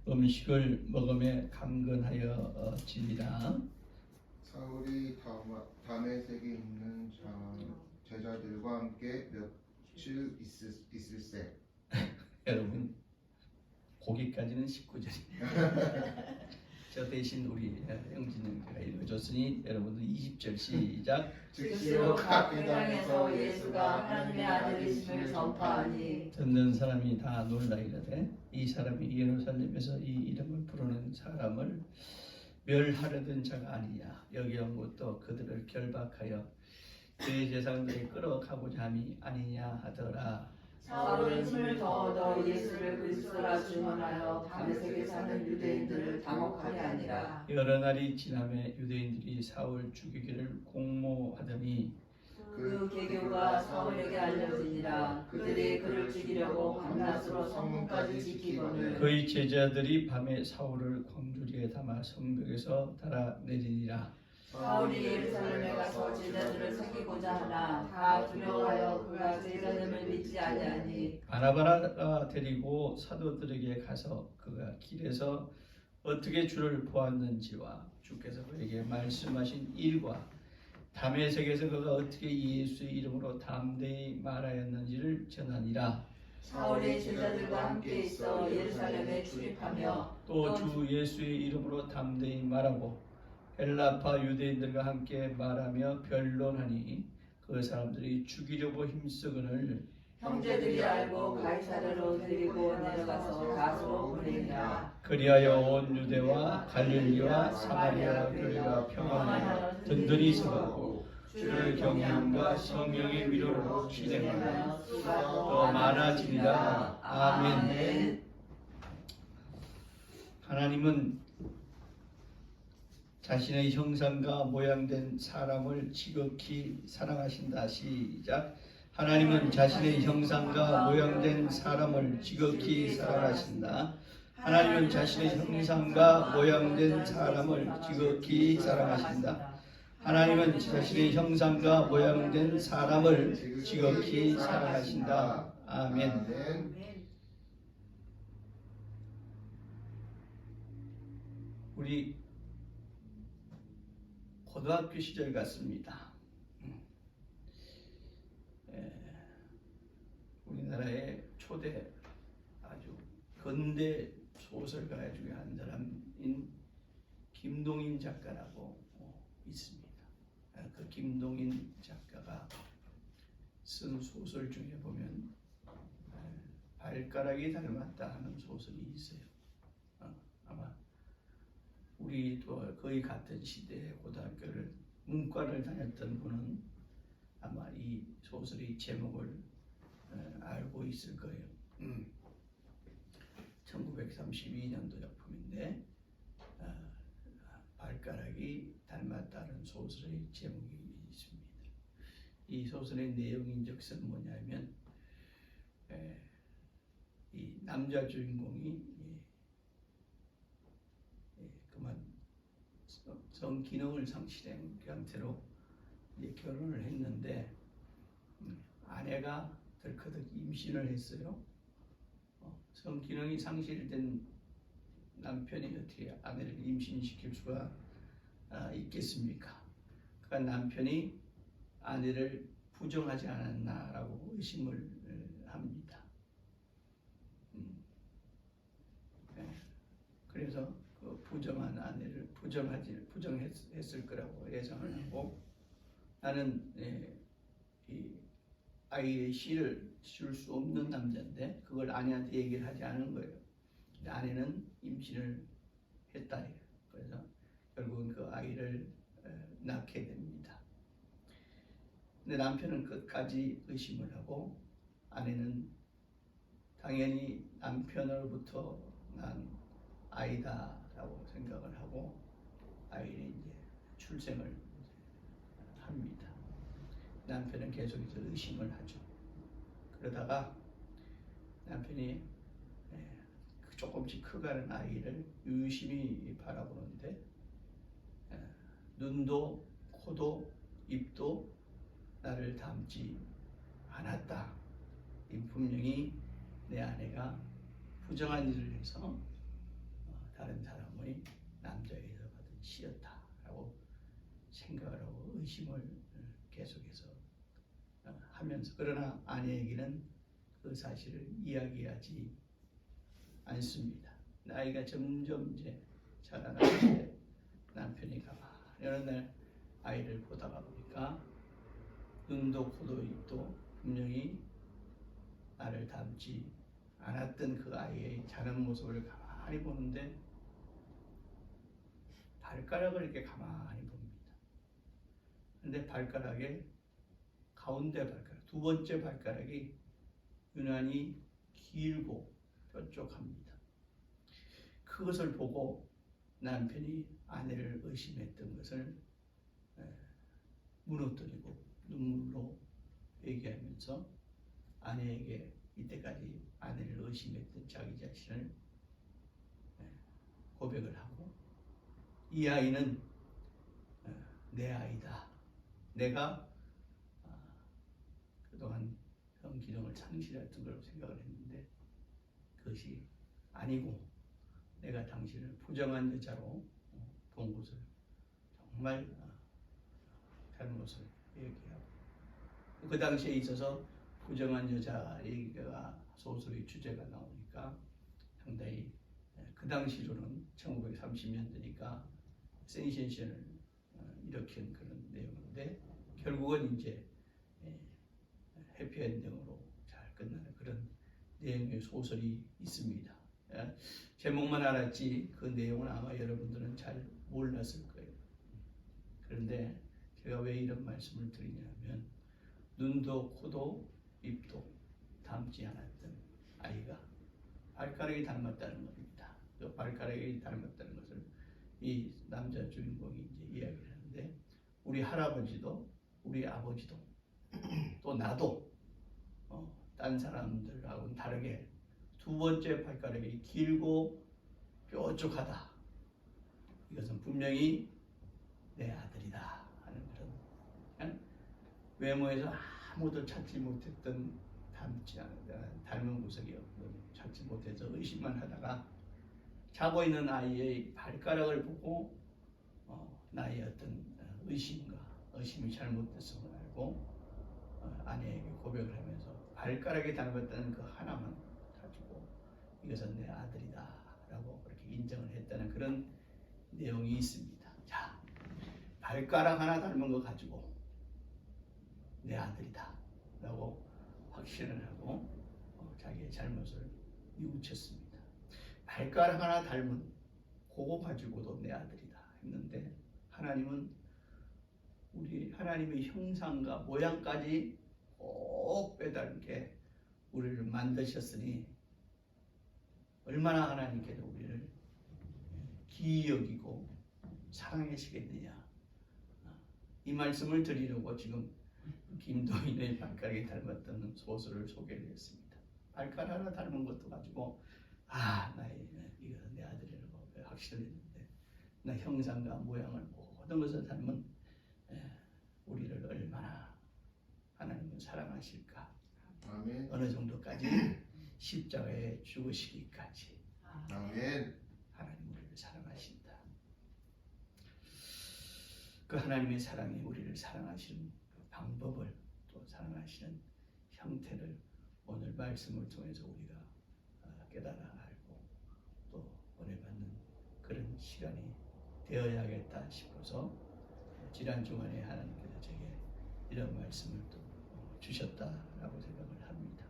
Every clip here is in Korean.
음식을 먹음에 강건하여 지니라. 사울이 다메섹에 있는 제자들과 함께 며칠 있을세. 여러분 거기까지는 19절입니다. 저 대신 우리 영진영가 읽어줬으니 여러분도 20절 시작. 즉시로 각 회당에서 예수가 하나님의 아들이심을 선포하니 듣는 사람이 다 놀라 이르되 이 사람이 예루살렘에서 이 이름을 부르는 사람을 멸하려던 자가 아니냐. 여기 온 것도 그들을 결박하여 대제사장들이 끌어가고자 함이 아니냐 하더라. 사울은 힘을 더 얻어 예수를 그리스도라 주문하여 다메섹에 사는 유대인들을 당혹하게 하니라. 여러 날이 지나매 유대인들이 사울 죽이기를 공모하더니 그 계교가 사울에게 알려지니라. 그들이 그를 죽이려고 밤낮으로 성문까지 지키거늘 그의 제자들이 밤에 사울을 광주리에 담아 성벽에서 달아내리니라. 사울이 예루살렘에 가서 제자들을 사귀고자 하나 다 두려워하여 그가 제자됨을 믿지 아니하니 바나바가 데리고 사도들에게 가서 그가 길에서 어떻게 주를 보았는지와 주께서 그에게 말씀하신 일과 다메섹에서 그가 어떻게 예수의 이름으로 담대히 말하였는지를 전하니라. 사울이 제자들과 함께 있어 예루살렘에 출입하며 또 주 예수의 이름으로 담대히 말하고 헬라파 유대인들과 함께 말하며 변론하니 그 사람들이 죽이려고 힘쓰거늘 형제들이 알고 가이사랴로 데리고 내려가서 다소로 보내니라. 그리하여 온 유대와 갈릴리와 사마리아 교회가 평안하여 든든히 서고 주를 경외함과 성령의 위로로 진행하며 수가 더 많아지니라. 아멘. 하나님은 자신의 형상과 모양된 사람을 지극히 사랑하신다. 시작. 하나님은 자신의 형상과 모양된 사람을 지극히 사랑하신다. 하나님은 자신의 형상과 모양된 사람을 지극히 사랑하신다. 하나님은 자신의 형상과 모양된 사람을 지극히 사랑하신다. 아멘. 우리 고등학교 시절 같습니다. 우리나라의 초대 아주 근대 소설가 중에 한 사람인 김동인 작가라고 있습니다. 그 김동인 작가가 쓴 소설 중에 보면 발가락이 닮았다 하는 소설이 있어요. 아마 우리도 거의 같은 시대에 고등학교를 문과를 다녔던 분은 아마 이 소설의 제목을 알고 있을 거예요. 1932년도 작품인데 발가락이 닮았다는 소설의 제목이 있습니다. 이 소설의 내용인즉슨 뭐냐면 이 남자 주인공이 그만 성기능을 상실한 상태로 이제 결혼을 했는데 아내가 덜커덕 임신을 했어요. 성기능이 상실된 남편이 어떻게 아내를 임신시킬 수가 있겠습니까? 그러니까 남편이 아내를 부정하지 않았나라고 의심을 합니다. 그래서 그 부정한 아내를 부정했을 거라고 예상을 하고 나는 이 아이의 씨를 줄 수 없는 남자인데 그걸 아내한테 얘기를 하지 않은 거예요. 근데 아내는 임신을 했다. 그래서 결국은 그 아이를 낳게 됩니다. 근데 남편은 끝까지 의심을 하고 아내는 당연히 남편으로부터 난 아이다라고 생각을 하고 아이를 이제 출생을 합니다. 남편은 계속해서 의심을 하죠. 그러다가 남편이 조금씩 커가는 아이를 유심히 바라보는데 눈도 코도 입도 나를 닮지 않았다. 이 분명히 내 아내가 부정한 일을 해서 다른 사람의 남자에게서 받은 시였다라고 생각을 하고 의심을 계속해서 하면서, 그러나 아내에게는 그 사실을 이야기하지 않습니다. 나이가 점점 이제 자라나는데 남편이 가만히 어느 날 아이를 보다가 보니까 눈도 코도 입도 분명히 나를 닮지 않았던 그 아이의 자는 모습을 가만히 보는데 발가락을 이렇게 가만히 봅니다. 근데 발가락에 가운데 발가락, 두 번째 발가락이 유난히 길고 뾰족합니다. 그것을 보고 남편이 아내를 의심했던 것을 무너뜨리고 눈물로 얘기하면서 아내에게 이때까지 아내를 의심했던 자기 자신을 고백을 하고, 이 아이는 내 아이다. 내가 그동안 성기능을 상실했던 걸로 생각을 했는데 그것이 아니고 내가 당신을 부정한 여자로 본 것을 정말 잘못을 얘기하고, 그 당시에 있어서 부정한 여자 얘기가 소설의 주제가 나오니까 상당히 그 당시로는 1930년대니까 센세이션을 일으킨 그런 내용인데, 결국은 이제 해피엔딩으로 잘 끝나는 그런 내용의 소설이 있습니다. 제목만 알았지 그 내용은 아마 여러분들은 잘 몰랐을 거예요. 그런데 제가 왜 이런 말씀을 드리냐면, 눈도 코도 입도 닮지 않았던 아이가 발가락이 닮았다는 겁니다. 또 발가락이 닮았다는 것을 이 남자 주인공이 이제 이야기를 하는데, 우리 할아버지도 우리 아버지도 또 나도 딴 사람들하고는 다르게 두 번째 발가락이 길고 뾰족하다. 이것은 분명히 내 아들이다 하는 그런 외모에서 아무도 찾지 못했던 닮은 구석이 찾지 못해서 의심만 하다가 자고 있는 아이의 발가락을 보고 나의 어떤 의심이 잘못됐음을 알고 아내에게 고백을 하면서 발가락에 닮았다는 그 하나만 가지고 이것은 내 아들이다 라고 그렇게 인정을 했다는 그런 내용이 있습니다. 자, 발가락 하나 닮은 거 가지고 내 아들이다 라고 확신을 하고 자기의 잘못을 뉘우쳤습니다. 발가락 하나 닮은 그거 가지고도 내 아들이다 했는데, 하나님은 우리 하나님의 형상과 모양까지 꼭 빼닮게 우리를 만드셨으니 얼마나 하나님께서 우리를 기이 여기고 사랑하시겠느냐, 이 말씀을 드리려고 지금 김도인의 발가락이 닮았다는 소설을 소개를 했습니다. 발가락 하나 닮은 것도 가지고 이것은 내 아들이라고 확신했는데, 나 형상과 모양을 모든 것을 닮은 우리를 얼마나 하나님은 사랑하실까. 아멘. 어느 정도까지 십자가에 죽으시기까지 아멘. 하나님 우리를 사랑하신다. 그 하나님의 사랑이 우리를 사랑하시는 방법을, 또 사랑하시는 형태를 오늘 말씀을 통해서 우리가 깨달아 알고 또 은혜 받는 그런 시간이 되어야겠다 싶어서 지난 주간에 하나님께서 제게 이런 말씀을 또 주셨다라고 생각을 합니다.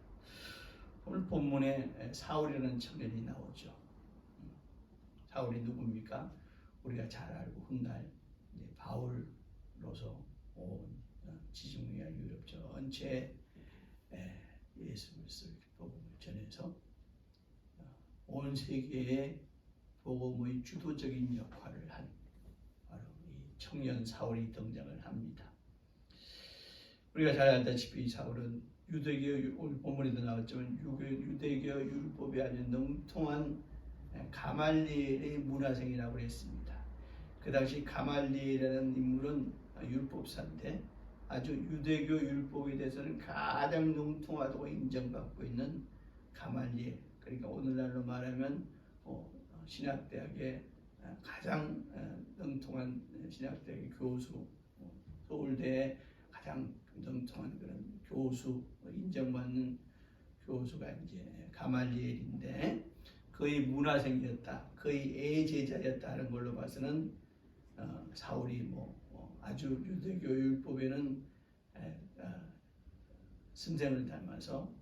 오늘 본문에 사울이라는 청년이 나오죠. 사울이 누굽니까? 우리가 잘 알고 훗날 바울로서 온 지중해와 유럽 전체에 예수 그리스도의 복음을 전해서 온 세계에 복음의 주도적인 역할을 한 바로 이 청년 사울이 등장을 합니다. 우리가 잘 알다시피 사울은 유대교, 오늘 본문에도 나왔지만 유대교 율법에 아주 능통한 가말리엘의 문화생이라고 했습니다. 그 당시 가말리엘이라는 인물은 율법사인데 아주 유대교 율법에 대해서는 가장 능통하다고 인정받고 있는 가말리엘, 그러니까 오늘날로 말하면 신학대학의 가장 능통한 신학대학의 교수, 서울대의 가장 능통한 그런 교수, 인정받는 교수가 이제 가말리엘인데 거의 문화생이었다, 거의 애제자였다 하는 걸로 봐서는 사울이 아주 유대교 율법에는 선생을 닮아서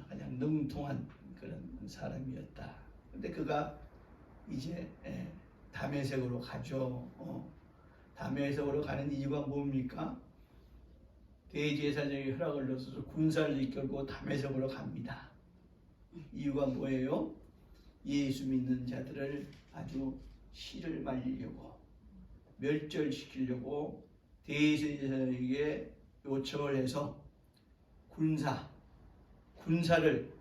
가장 능통한 그런 사람이었다. 근데 그가 이제 다메섹으로 가죠. 다메섹으로 가는 이유가 뭡니까? 대제사장의 허락을 얻어서 군사를 이끌고 다메섹으로 갑니다. 이유가 뭐예요? 예수 믿는 자들을 아주 씨를 말리려고, 멸절시키려고 대제사장에게 요청을 해서 군사를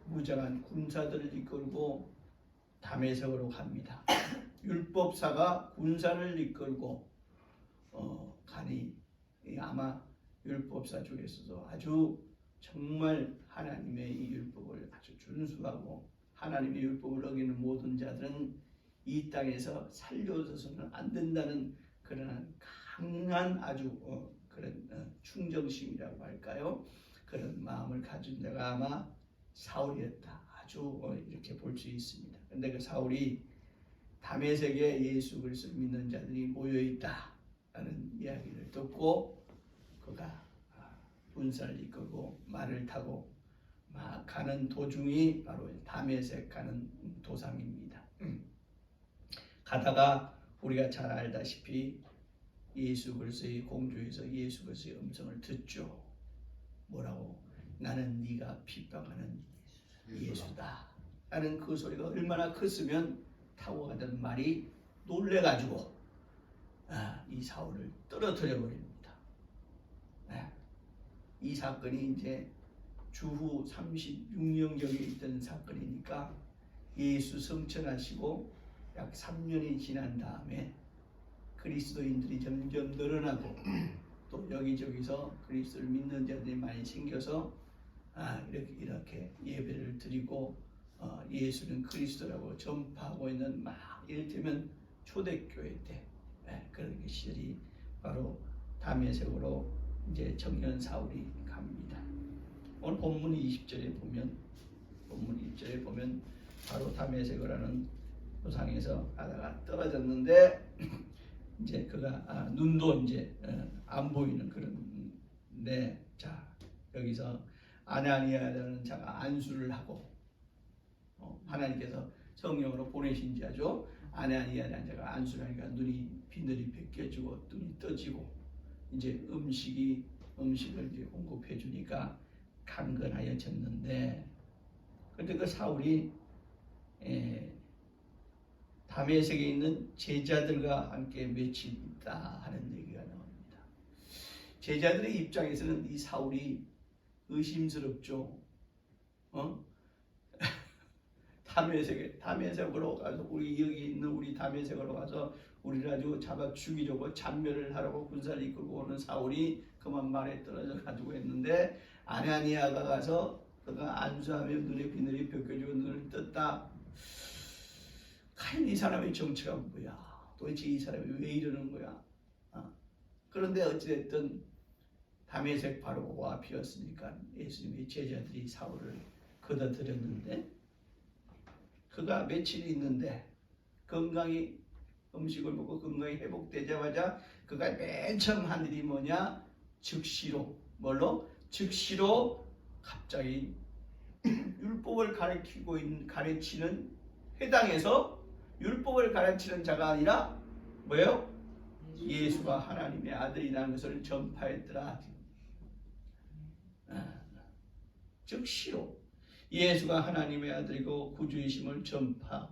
무장한 군사들을 이끌고 다메섹으로 갑니다. 율법사가 군사를 이끌고 가니 아마 율법사 중에서도 아주 정말 하나님의 이 율법을 아주 준수하고 하나님의 율법을 어기는 모든 자들은 이 땅에서 살려져서는 안 된다는 그런 강한 아주 그런 충정심이라고 할까요? 그런 마음을 가진 자가 아마 사울이었다. 아주 이렇게 볼 수 있습니다. 그런데 그 사울이 다메섹에 예수 그리스도를 믿는 자들이 모여 있다라는 이야기를 듣고 그가 군사를 이끌고 말을 타고 막 가는 도중이 바로 다메섹 가는 도상입니다. 가다가 우리가 잘 알다시피 예수 그리스도의 공주에서 예수 그리스도의 음성을 듣죠. 뭐라고? 나는 네가 핍박하는 예수다 라는 그 소리가 얼마나 컸으면 타고 가던 말이 놀래가지고 이 사울을 떨어뜨려 버립니다. 이 사건이 이제 주후 36년경에 있던 사건이니까 예수 성천하시고 약 3년이 지난 다음에 그리스도인들이 점점 늘어나고 또 여기저기서 그리스도를 믿는 자들이 많이 생겨서 이렇게 예배를 드리고 예수는 그리스도라고 전파하고 있는 막 이를테면 초대교회 때 그런 시절이 바로 다메섹으로 이제 청년 사울이 갑니다. 오늘 본문 20절에 보면 바로 다메섹을 하는 도상에서 가다가 떨어졌는데 이제 그가 눈도 이제 안 보이는 그런데 자 여기서 아나니아라는 자가 안수를 하고 하나님께서 성령으로 보내신 자죠. 아나니아라는 자가 안수를 하니까 눈이 비늘이 벗겨지고 눈이 떠지고 이제 음식을 이제 공급해 주니까 강건하여졌는데 그런데 그 사울이 다메섹에 있는 제자들과 함께 며칠 있다 하는 얘기가 나옵니다. 제자들의 입장에서는 이 사울이 의심스럽죠. 다메섹으로 가서 우리 여기 있는 우리 다메섹으로 가서 우리를 아주 잡아 죽이려고 잔멸을 하려고 군사를 이끌고 오는 사울이 그만 말에 떨어져 가지고 했는데 아나니아가 가서 그가 안수하며 눈에 비늘이 벗겨지고 눈을 떴다. 과연 이 사람의 정체가 뭐야? 도대체 이 사람이 왜 이러는 거야? 그런데 어찌됐든 다메섹 바로가 피었으니까 예수님의 제자들이 사울을 걷어들였는데 그가 며칠 있는데 건강히 음식을 먹고 건강이 회복되자마자 그가 맨 처음 한 일이 뭐냐? 즉시로 갑자기 율법을 가르치는 회당에서 율법을 가르치는 자가 아니라 뭐예요? 예수가 하나님의 아들이라는 것을 전파했더라. 즉시로 예수가 하나님의 아들이고 구주이심을 전파.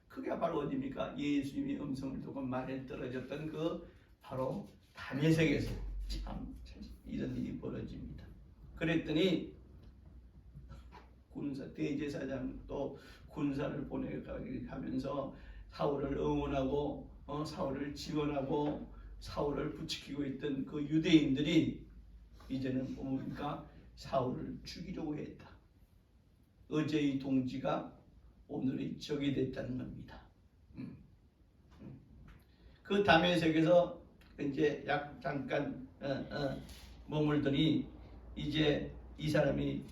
그게 바로 어디입니까? 예수님의 음성을 듣고 말에 떨어졌던 그 바로 다메섹에서 참 이런 일이 벌어집니다. 그랬더니 대제사장 또 군사를 보내가면서 사울을 응원하고 사울을 지원하고 사울을 부추기고 있던 그 유대인들이 이제는 뭡니까? 사울을 죽이려고 했다. 어제의 동지가 오늘의 적이 됐다는 겁니다. 그 다메섹에서 이제 약 잠깐 머물더니 이제 이 사람이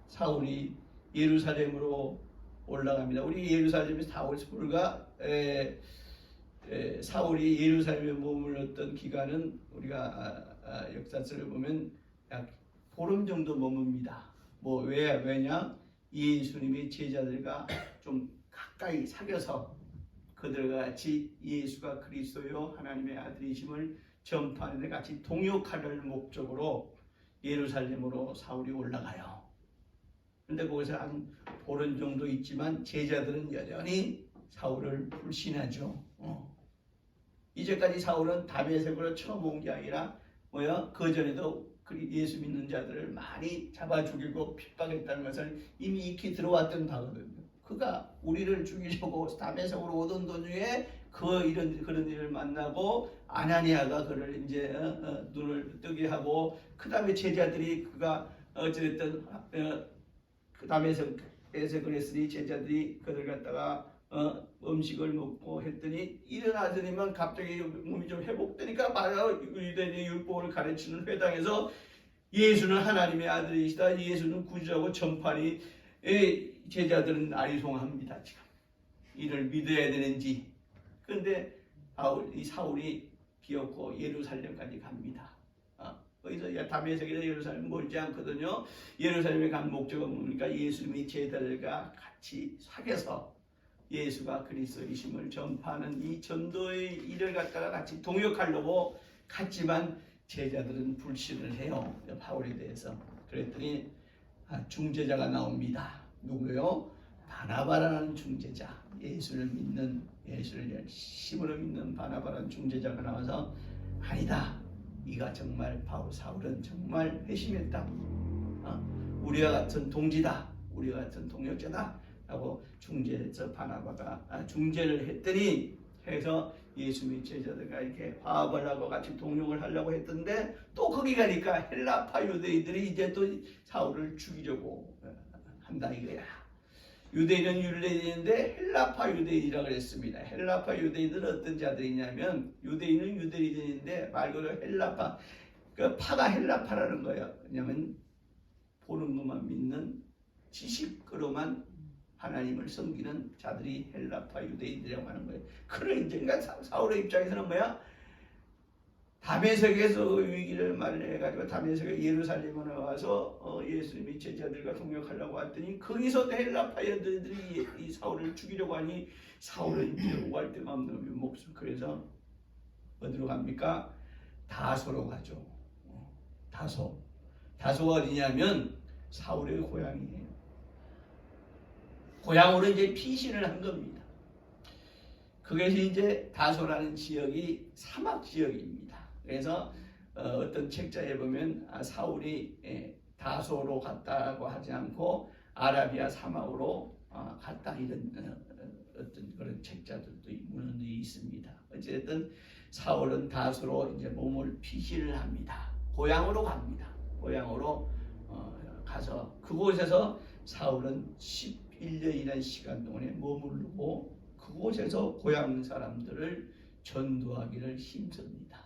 사울이 예루살렘으로 올라갑니다. 우리 예루살렘에서 불과 사울이 예루살렘에 머물렀던 기간은 우리가 역사서를 보면 약 보름 정도 머뭅니다. 왜냐? 예수님의 제자들과 좀 가까이 사귀어서 그들과 같이 예수가 그리스도요 하나님의 아들이심을 전파하는 데 같이 동역할 목적으로 예루살렘으로 사울이 올라가요. 근데 거기서 한 보름 정도 있지만 제자들은 여전히 사울을 불신하죠. 이제까지 사울은 다메섹으로 처음 온 게 아니라 그 전에도 예수 믿는 자들을 많이 잡아 죽이고 핍박했다는 것을 이미 익히 들어왔던 바거든요. 그가 우리를 죽이려고 다메섹으로 오던 도중에 그런 일을 만나고 아나니아가 그를 이제 눈을 뜨게 하고 그 다음에 제자들이 그가 어쨌든 그 다메섹에서 그랬으니 제자들이 그들 갖다가 음식을 먹고 했더니 일어나더니만 갑자기 몸이 좀 회복되니까 바로 유대인의 율법을 가르치는 회당에서 예수는 하나님의 아들이시다, 예수는 구주하고 전파니 제자들은 아리송합니다. 지금 이를 믿어야 되는지. 그런데 이 사울이 기어코 예루살렘까지 갑니다. 거기서 다메섹에서 예루살렘 멀지 않거든요. 예루살렘에 간 목적은 뭡니까? 예수님의 제자들과 같이 사귀어서 예수가 그리스도이심을 전파하는 이 전도의 일을 갖다가 같이 동역하려고 갔지만 제자들은 불신을 해요. 바울에 대해서. 그랬더니 중재자가 나옵니다. 누구요? 바나바라는 중재자. 예수를 열심으로 믿는 바나바라는 중재자가 나와서 아니다. 네가 정말 사울은 정말 회심했다. 우리와 같은 동지다. 우리와 같은 동역자다. 하고 중재에서 바나바가 중재를 했더니 해서 예수님의 제자들과 이렇게 화합을 하고 같이 동역을 하려고 했던데 또 거기 가니까 헬라파 유대인들이 이제 또 사울을 죽이려고 한다 이거야. 유대인은 유대인인데 헬라파 유대인이라고 그랬습니다. 헬라파 유대인들은 어떤 자들이냐면 유대인은 유대인인데 말 그대로 헬라파, 그 파가 헬라파라는 거예요. 왜냐하면 보는 것만 믿는 지식으로만 하나님을 섬기는 자들이 헬라파 유대인들이라고 하는 거예요. 그러니까 사울의 입장에서는 뭐야? 다메섹에서 위기를 만회해가지고 다메섹에 예루살렘에 와서 예수님이 제자들과 동역하려고 왔더니 거기서 헬라파 여들이 이 사울을 죽이려고 하니 사울은 이제 오할 데가 없는 목숨. 그래서 어디로 갑니까? 다소로 가죠. 다소가 어디냐면 사울의 고향이에요. 고향으로 이제 피신을 한 겁니다. 그것이 이제 다소라는 지역이 사막 지역입니다. 그래서 어떤 책자에 보면 사울이 다소로 갔다고 하지 않고 아라비아 사막으로 갔다 이런 어떤 그런 책자들도 문헌이 있습니다. 어쨌든 사울은 다소로 이제 몸을 피신을 합니다. 고향으로 갑니다. 고향으로 가서 그곳에서 사울은 11년이라는 시간 동안에 머무르고 그곳에서 고향 사람들을 전도하기를 힘씁니다.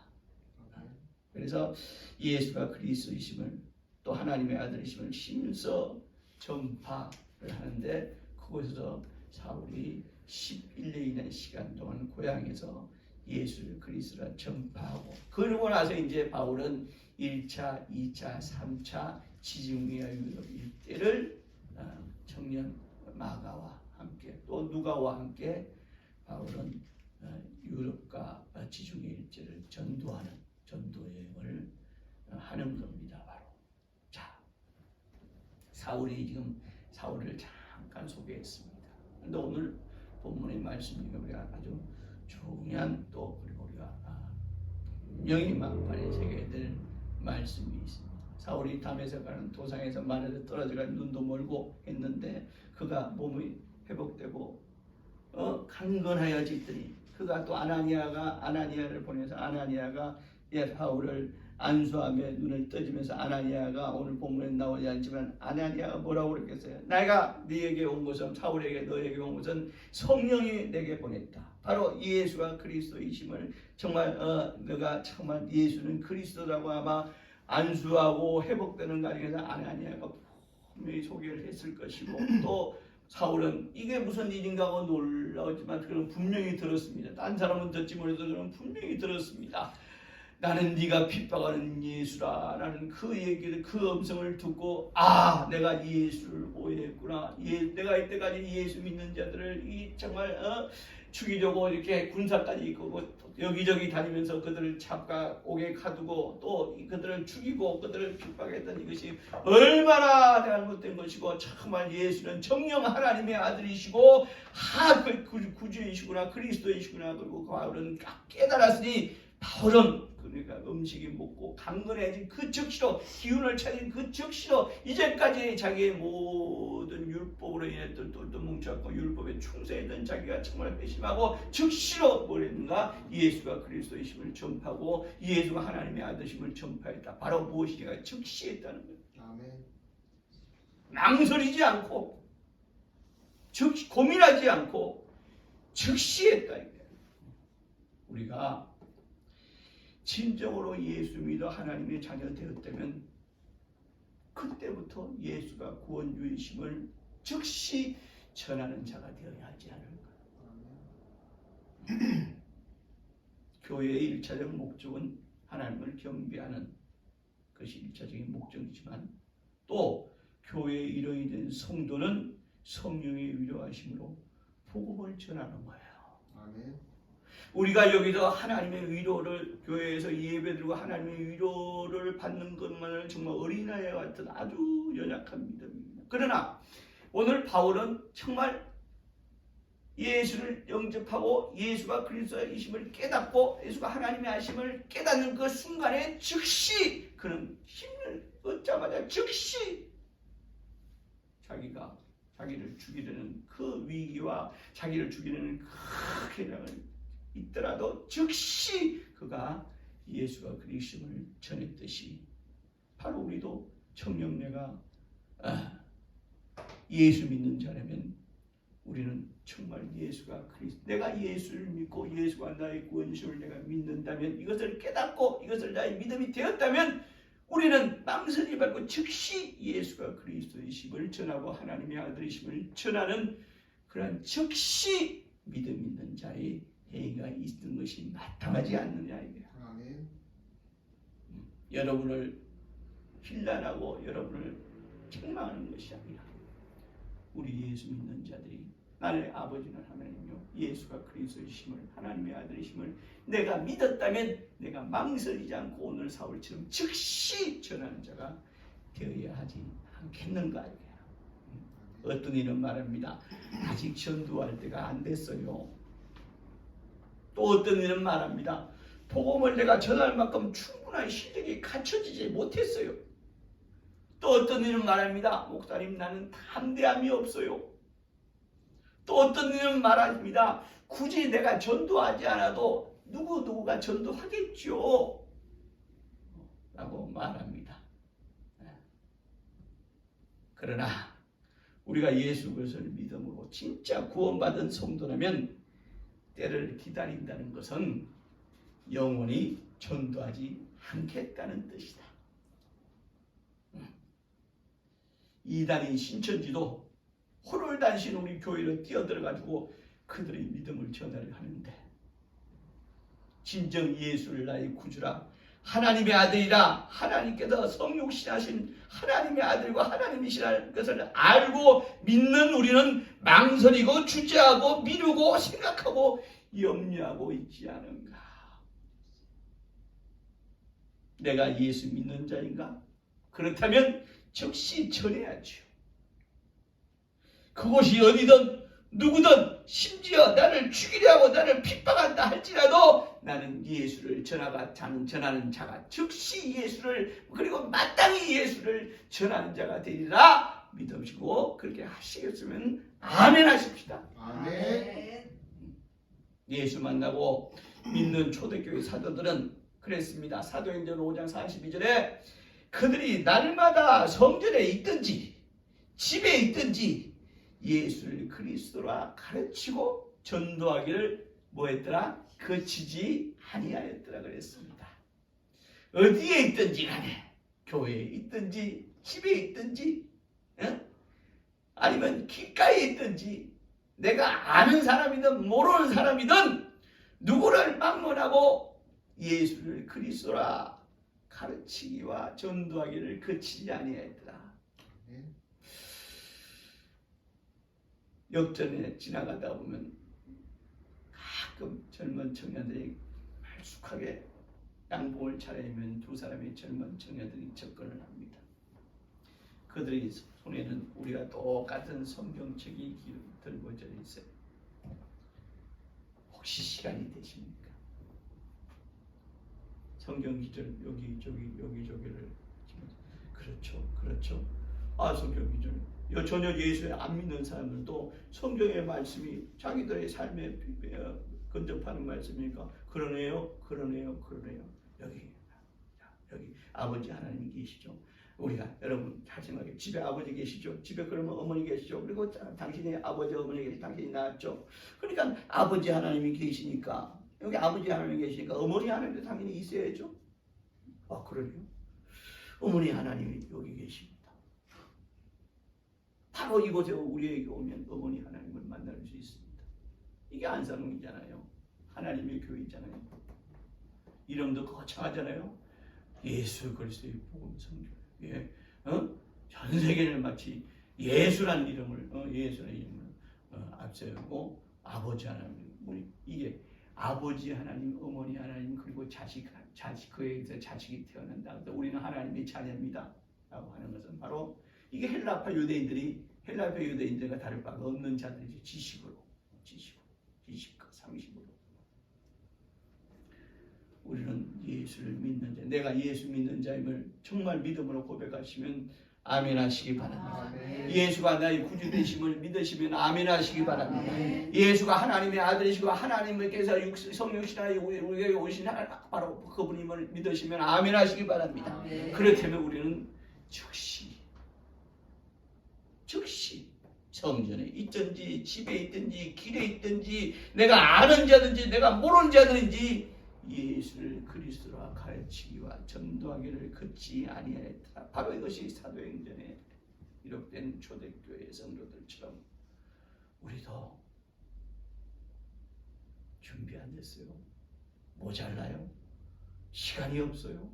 그래서 예수가 그리스도이심을 또 하나님의 아들이심을 힘써 전파를 하는데 그곳에서 사울이 11년이라는 시간 동안 고향에서 예수를 그리스도라 전파하고 그러고 나서 이제 바울은 1차, 2차, 3차 지중해 유럽 일대를 청년 마가와 함께 또 누가와 함께 바울은 유럽과 지중해 일대를 전도하는 전도여행을 하는 겁니다. 바로 자 사울이 지금 사울을 잠깐 소개했습니다. 그런데 오늘 본문의 말씀 중에 우리가 아주 중요한 또 그리고 우리가 분명히 마음판에 새겨야 될 말씀이 있습니다. 사울이 다메섹 가는 도상에서 마늘에 떨어져가 눈도 멀고 했는데 그가 몸이 회복되고 강건하여지더니 그가 또 아나니아를 보내서 아나니아가 바울을 안수하며 눈을 떠지면서 아나니아가 오늘 본문에 나오지 않지만 아나니아가 뭐라고 그랬겠어요? 내가 네에게 온 것은 사울에게 너에게 온 것은 성령이 내게 보냈다. 바로 예수가 그리스도이심을 정말 너가 정말 예수는 그리스도라고 아마 안수하고 회복되는 과정에서 아나니아가 분명히 소개를 했을 것이고 또 사울은 이게 무슨 일인가 하고 놀라웠지만 그는 분명히 들었습니다. 딴 사람은 듣지 못해도 그는 분명히 들었습니다. 나는 네가 핍박하는 예수라 라는 그 얘기를 그 음성을 듣고 내가 예수를 오해했구나. 내가 이때까지 예수 믿는 자들을 정말 죽이려고 이렇게 군사까지 있고 여기저기 다니면서 그들을 잡아오게 가두고 또 그들을 죽이고 그들을 핍박했던 이것이 얼마나 잘못된 것이고 정말 예수는 정령 하나님의 아들이시고 구주이시구나 그리스도이시구나. 그리고 바울은 깨달았으니 바울은 그러니까 음식이 먹고 강건해진 그 즉시로 기운을 차린 그 즉시로 이제까지 자기의 모든 율법으로 인해 똘똘 뭉쳐갖고 율법에 충성했던 자기가 정말 회심하고 즉시로 뭘 했는가? 예수가 그리스도이심을 전파하고 예수가 하나님의 아들이심을 전파했다. 바로 무엇이냐? 즉시 했다는 거예요. 아멘. 망설이지 않고 고민하지 않고 즉시 했다. 우리가 진정으로 예수 믿어 하나님의 자녀 되었다면 그때부터 예수가 구원주이심을 즉시 전하는 자가 되어야 하지 않을까. 교회의 1차적 목적은 하나님을 경배하는 것이 1차적인 목적이지만 또 교회의 일원이 된 성도는 성령의 위로하심으로 복음을 전하는 거예요. 아멘. 우리가 여기서 하나님의 위로를 교회에서 예배드리고 하나님의 위로를 받는 것만을 정말 어린아이 같은 아주 연약한 믿음입니다. 그러나 오늘 바울은 정말 예수를 영접하고 예수가 그리스도이심을 깨닫고 예수가 하나님의 아심을 깨닫는 그 순간에 즉시 그는 힘을 얻자마자 즉시 자기를 죽이려는 그 위기와 자기를 죽이려는 그 계략을 있더라도 즉시 그가 예수가 그리스도를 전했듯이 바로 우리도 청년네가 예수 믿는 자라면 우리는 정말 예수가 그리스도 내가 예수를 믿고 예수가 나의 구원심을 내가 믿는다면 이것을 깨닫고 이것을 나의 믿음이 되었다면 우리는 망설이지 말고 즉시 예수가 그리스도이심을 전하고 하나님의 아들이심을 전하는 그런 즉시 믿음 있는 자의 행위가 있는 것이 마땅하지 않느냐 이거야. 아멘. 여러분을 힐난하고 여러분을 책망하는 것이 아니라 우리 예수 믿는 자들이 나의 아버지는 하나님이요 예수가 그리스도이심을 하나님의 아들이심을 내가 믿었다면 내가 망설이지 않고 오늘 사울처럼 즉시 전하는 자가 되어야 하지 않겠는가 이거야. 어떤 이는 말합니다. 아직 전도할 때가 안 됐어요. 또 어떤 이는 말합니다. 복음을 내가 전할 만큼 충분한 실력이 갖춰지지 못했어요. 또 어떤 이는 말합니다. 목사님 나는 담대함이 없어요. 또 어떤 이는 말합니다. 굳이 내가 전도하지 않아도 누구가 전도하겠죠. 라고 말합니다. 그러나 우리가 예수 그리스도를 믿음으로 진짜 구원받은 성도라면 때를 기다린다는 것은 영원히 전도하지 않겠다는 뜻이다. 이단인 신천지도 홀홀단신 우리 교회로 뛰어들어가지고 그들의 믿음을 전하려 하는데 진정 예수를 나의 구주라 하나님의 아들이라 하나님께서 성육신하신 하나님의 아들과 하나님이시라는 것을 알고 믿는 우리는 망설이고 주저하고 미루고 생각하고 염려하고 있지 않은가. 내가 예수 믿는 자인가? 그렇다면 즉시 전해야죠. 그곳이 어디든 누구든 심지어 나를 죽이려 하고 나를 핍박한다 할지라도 나는 예수를 전하는 자가 즉시 예수를 그리고 마땅히 예수를 전하는 자가 되리라 믿으시고 그렇게 하시겠으면 아멘 하십시다. 아멘. 예수 만나고 믿는 초대교회 사도들은 그랬습니다. 사도행전 5장 42절에 그들이 날마다 성전에 있든지 집에 있든지 예수를 그리스도라 가르치고 전도하기를 뭐했더라? 그치지 아니하였더라 그랬습니다. 어디에 있든지 간에 교회에 있든지 집에 있든지 아니면 길가에 있든지 내가 아는 사람이든 모르는 사람이든 누구를 막론하고 예수를 그리스도라 가르치기와 전도하기를 그치지 아니하였더라. 역전에 지나가다 보면 가끔 젊은 청년들이 말쑥하게 양복을 차려입은 두 사람의 젊은 청년들이 접근을 합니다. 그들이 손에는 우리가 똑같은 성경책이 들고져 있어요. 혹시 시간이 되십니까? 성경 기절 여기저기를 그렇죠. 성경 기절. 전혀 예수에 안 믿는 사람들도 성경의 말씀이 자기들의 삶에 근접하는 말씀이니까 그러네요. 여기 아버지 하나님 계시죠. 우리가 여러분 잘 생각해. 집에 아버지 계시죠. 집에 그러면 어머니 계시죠. 그리고 당신이 아버지 어머니 계시 당신이 낳았죠. 그러니까 아버지 하나님이 계시니까 여기 아버지 하나님이 계시니까 어머니 하나님도 당연히 있어야죠. 그러네요. 어머니 하나님이 여기 계십니다. 바로 이곳에 우리에게 오면 어머니 하나님을 만날 수 있습니다. 이게 안산홍이잖아요. 하나님의 교회잖아요. 이름도 거창하잖아요. 예수 그리스도의 복음 성교. 전 세계를 마치 예수라는 이름을 앞세우고 아버지 하나님, 이게 아버지 하나님, 어머니 하나님 그리고 자식 그에게서 자식이 태어난다. 우리는 하나님의 자녀입니다.라고 하는 것은 바로 이게 헬라파 유대인들과 다를 바가 없는 자들이지. 지식과 상식으로 우리는 예수를 믿는 자, 내가 예수 믿는 자임을 정말 믿음으로 고백하시면 아멘 하시기 바랍니다. 예수가 나의 구주 되심을 믿으시면 아멘 하시기 바랍니다. 예수가 하나님의 아들이시고 하나님께서 성령신하여 우리에게 오신 바로 그분임을 믿으시면 아멘 하시기 바랍니다. 그렇다면 우리는 즉시 성전에 있든지 집에 있든지 길에 있든지 내가 아는 자든지 내가 모르는 자든지 예수를 그리스도라 가르치기와 전도하기를 그치 아니하였다. 바로 이것이 사도행전에 기록된 초대교회 성도들처럼 우리도 준비 안 됐어요. 모자라요. 시간이 없어요.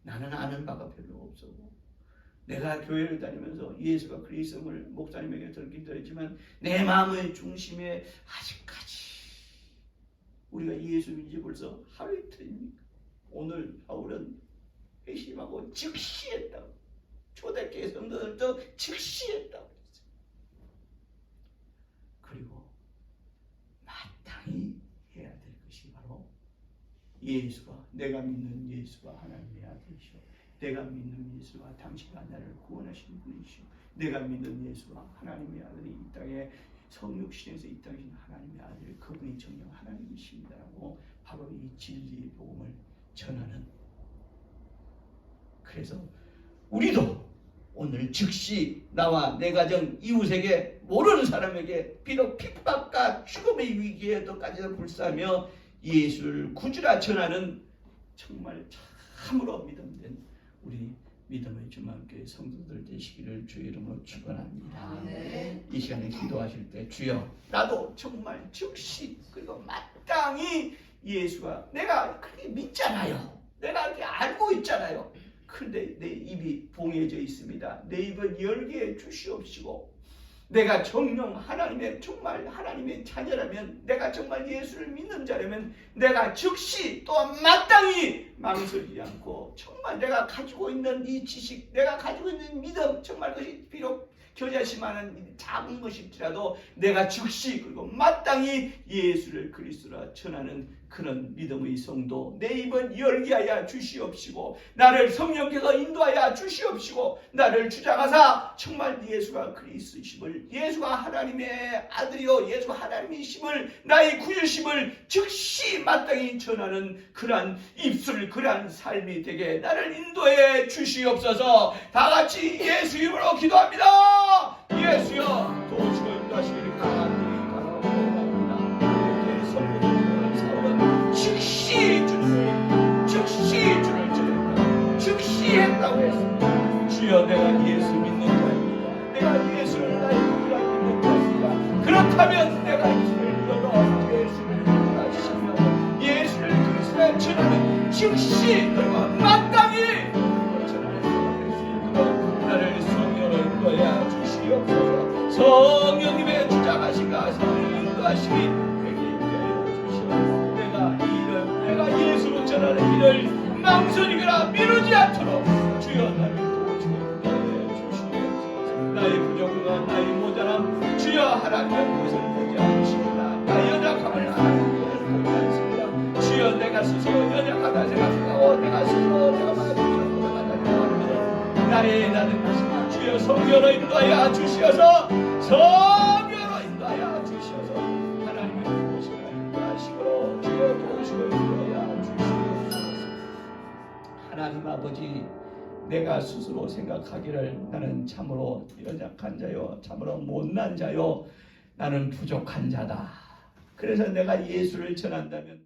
나는 아는 바가 별로 없어요. 내가 교회를 다니면서 예수가 그리스도를 목사님에게 들기도 했지만 내 마음의 중심에 아직까지 우리가 예수 믿지 벌써 하루 이틀입니까? 오늘 바울은 회심하고 즉시했다고. 초대교회 성도들도 즉시했다고 했어요. 그리고 마땅히 해야 될 것이 바로 예수가, 내가 믿는 예수가 하나님의 아들이시오. 내가 믿는 예수가 당신과 나를 구원하신 분이시오. 내가 믿는 예수가 하나님의 아들이 이 땅에 성육신에서 이 땅에 하나님의 아들, 그분이 정녕 하나님이십니다라고 바로 이 진리의 복음을 전하는. 그래서 우리도 오늘 즉시 나와 내 가정 이웃에게 모르는 사람에게 비록 핍박과 죽음의 위기에도까지도 불사하며 예수를 구주라 전하는 정말 참으로 믿음된 우리 믿음의 주만교회 성도들 되시기를 주의 이름으로 축원합니다. 이 시간에 기도하실 때 주여 나도 정말 즉시 그리고 마땅히 예수가 내가 그렇게 믿잖아요. 내가 그렇게 알고 있잖아요. 그런데 내 입이 봉해져 있습니다. 내 입을 열게 해 주시옵시고 내가 정녕 하나님의 정말 하나님의 자녀라면 내가 정말 예수를 믿는 자라면 내가 즉시 또한 마땅히 망설이지 않고 정말 내가 가지고 있는 이 지식 내가 가지고 있는 믿음 정말 그것이 비록 겨자씨만한 작은 것일지라도 내가 즉시 그리고 마땅히 예수를 그리스도라 전하는 그런 믿음의 성도 내 입은 열게 하여 주시옵시고 나를 성령께서 인도하여 주시옵시고 나를 주장하사 정말 예수가 그리스도심을 예수가 하나님의 아들이요 예수가 하나님이심을 나의 구주심을 즉시 마땅히 전하는 그러한 입술 그러한 삶이 되게 나를 인도해 주시옵소서. 다같이 예수 이름으로 기도합니다. 예수여 도우시고 인도하시기를 간절히 바라옵나이다. 이렇게 설교를 사울은 즉시 주를 전했다. 즉시 했다고 했습니다. 주여 내가 예수 믿는 자입니다. 내가 예수를 나의 구주라 믿는 자입니다. 그렇다면 내가 이를 열어 예수를 전하시며 예수를 그리스도에 전하는 즉시 그리고 마땅히 전하는 자가 될 수 있도록 나를 성령으로 인도하여 주시옵소서. 성령님의 주장하신가 성령의 인도하심이 되게 하여 주시옵소서. 내가 예수로 전하는 일을 망설이거나 미루지 않도록 주여 나를 도우시고 인도하여 주시옵소서. 나의 부족과 나의 모자람 주여 하나님의 것을 보지 않으십니다. 나의 연약함을 하나님의 것을 보지 않습니다. 주여 내가 스스로 연약하다 생각하고 내가 스스로 내가 많이 부족하다 생각하는 나의 나는 것입니다. 주여 성령으로 인도하여 주시어서 성령으로 인도하여 주시어서 하나님의 도우심을 인도하시고 주여 도우시고 인도하여 주시옵소서. 하나님 아버지 내가 스스로 생각하기를 나는 참으로 연약한 자요 참으로 못난 자요 나는 부족한 자다. 그래서 내가 예수를 전한다면